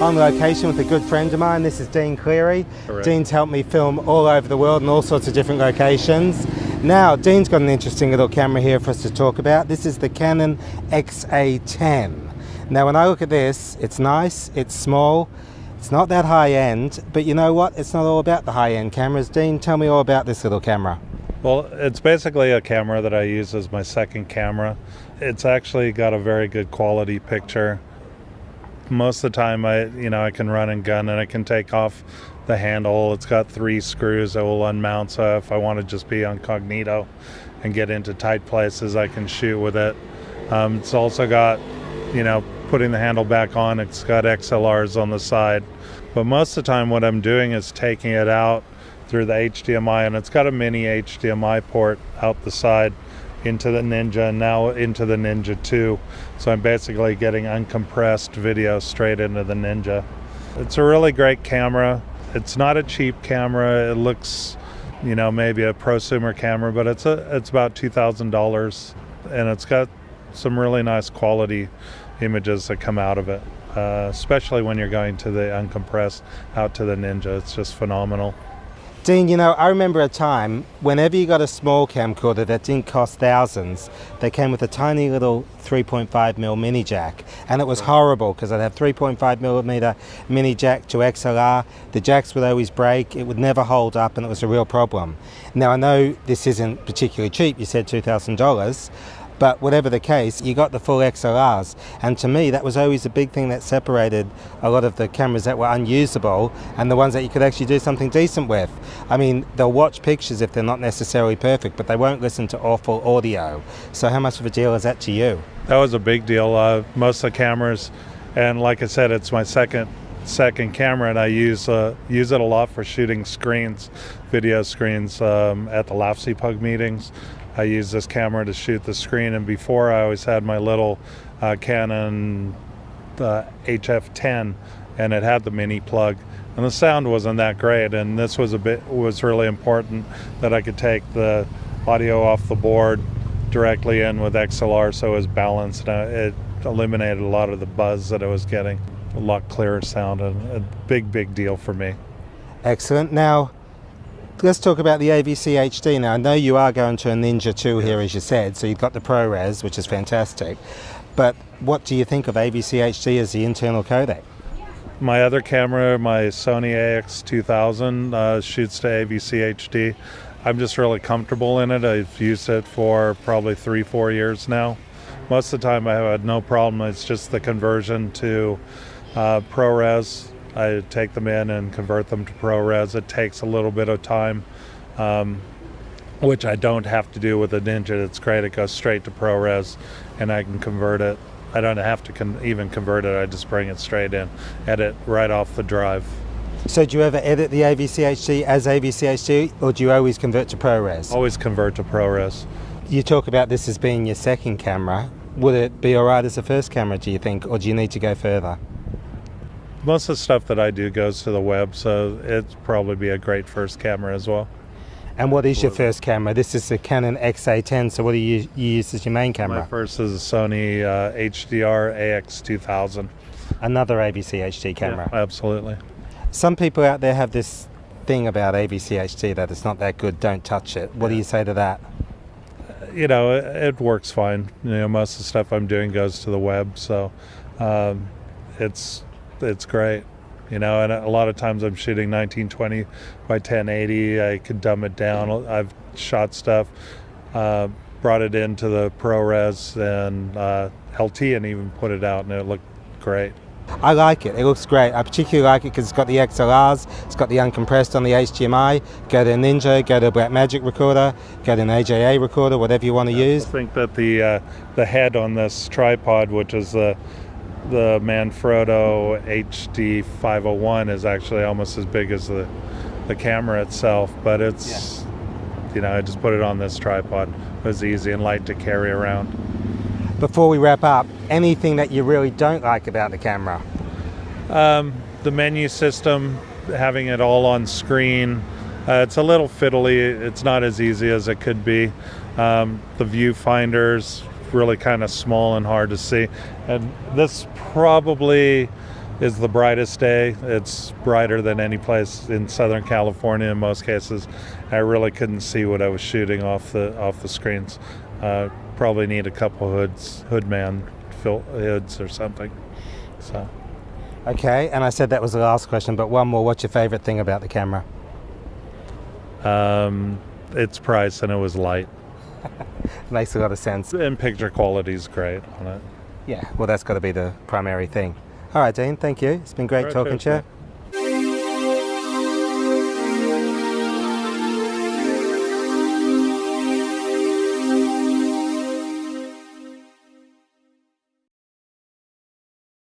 on location with a good friend of mine. This is Dean Cleary. Correct. Dean's helped me film all over the world in all sorts of different locations. Now, Dean's got an interesting little camera here for us to talk about. This is the Canon XA10. Now, when I look at this, it's nice, it's small, it's not that high-end, but you know what? It's not all about the high-end cameras. Dean, tell me all about this little camera. Well, it's basically a camera that I use as my second camera. It's actually got a very good quality picture. Most of the time I can run and gun, and I can take off the handle. It's got 3 screws that will unmount, so if I want to just be incognito and get into tight places, I can shoot with it. It's also got, putting the handle back on, it's got XLRs on the side. But most of the time what I'm doing is taking it out through the HDMI, and it's got a mini HDMI port out the side into the Ninja and now into the Ninja 2. So I'm basically getting uncompressed video straight into the Ninja. It's a really great camera. It's not a cheap camera. It looks, maybe a prosumer camera, but it's about $2,000, and it's got some really nice quality images that come out of it, especially when you're going to the uncompressed out to the Ninja. It's just phenomenal. Dean, I remember a time, whenever you got a small camcorder that didn't cost thousands, they came with a tiny little 3.5mm mini jack, and it was horrible because I'd have 3.5mm mini jack to XLR. The jacks would always break, it would never hold up, and it was a real problem. Now, I know this isn't particularly cheap, you said $2,000, but whatever the case, you got the full XLRs, and to me that was always a big thing that separated a lot of the cameras that were unusable and the ones that you could actually do something decent with. I mean, they'll watch pictures if they're not necessarily perfect, but they won't listen to awful audio. So how much of a deal is that to you? That was a big deal. Most of the cameras, and like I said, it's my second camera, and I use it a lot for shooting screens, video screens at the LAFC Pug meetings. I use this camera to shoot the screen, and before I always had my little Canon HF10, and it had the mini plug, and the sound wasn't that great, and this was really important that I could take the audio off the board directly in with XLR, so it was balanced, and it eliminated a lot of the buzz that I was getting. A lot clearer sound, and a big deal for me. Excellent. Now, let's talk about the AVC HD. Now, I know you are going to a Ninja 2 here, as you said, so you've got the ProRes, which is fantastic. But what do you think of AVC HD as the internal codec? My other camera, my Sony AX2000, shoots to AVC HD. I'm just really comfortable in it. I've used it for probably 3-4 years now. Most of the time I had no problem. It's just the conversion to ProRes. I take them in and convert them to ProRes. It takes a little bit of time, which I don't have to do with the Ninja. It's great. It goes straight to ProRes, and I can convert it. I don't have to even convert it. I just bring it straight in, edit right off the drive. So do you ever edit the AVC HD as AVC HD, or do you always convert to ProRes? Always convert to ProRes. You talk about this as being your second camera. Would it be all right as a first camera, do you think, or do you need to go further? Most of the stuff that I do goes to the web, so it'd probably be a great first camera as well. And what is your first camera? This is the Canon XA10, so what do you use as your main camera? My first is a Sony HDR AX2000. Another AVC HD camera? Yeah, absolutely. Some people out there have this thing about AVC HD that it's not that good, don't touch it. What do you say to that? It works fine. Most of the stuff I'm doing goes to the web, so it's great. And a lot of times I'm shooting 1920 by 1080. I can dumb it down. I've shot stuff, brought it into the ProRes and LT and even put it out, and it looked great. I like it. It looks great. I particularly like it because it's got the XLRs, it's got the uncompressed on the HDMI. Go to a Ninja, go to a Blackmagic recorder, go to an AJA recorder, whatever you want to use. I think that the head on this tripod, which is the Manfrotto HD 501, is actually almost as big as the camera itself, but it's, I just put it on this tripod. It was easy and light to carry around. Before we wrap up, anything that you really don't like about the camera? The menu system, having it all on screen, it's a little fiddly. It's not as easy as it could be. The viewfinder's really kind of small and hard to see. And this probably is the brightest day. It's brighter than any place in Southern California in most cases. I really couldn't see what I was shooting off the screens. Probably need a couple hoodman hoods or something. So. Okay, and I said that was the last question, but one more. What's your favorite thing about the camera? Its price, and it was light. Makes a lot of sense. And picture quality is great on it. Yeah, well, that's got to be the primary thing. All right, Dean, thank you. It's been great talking to you.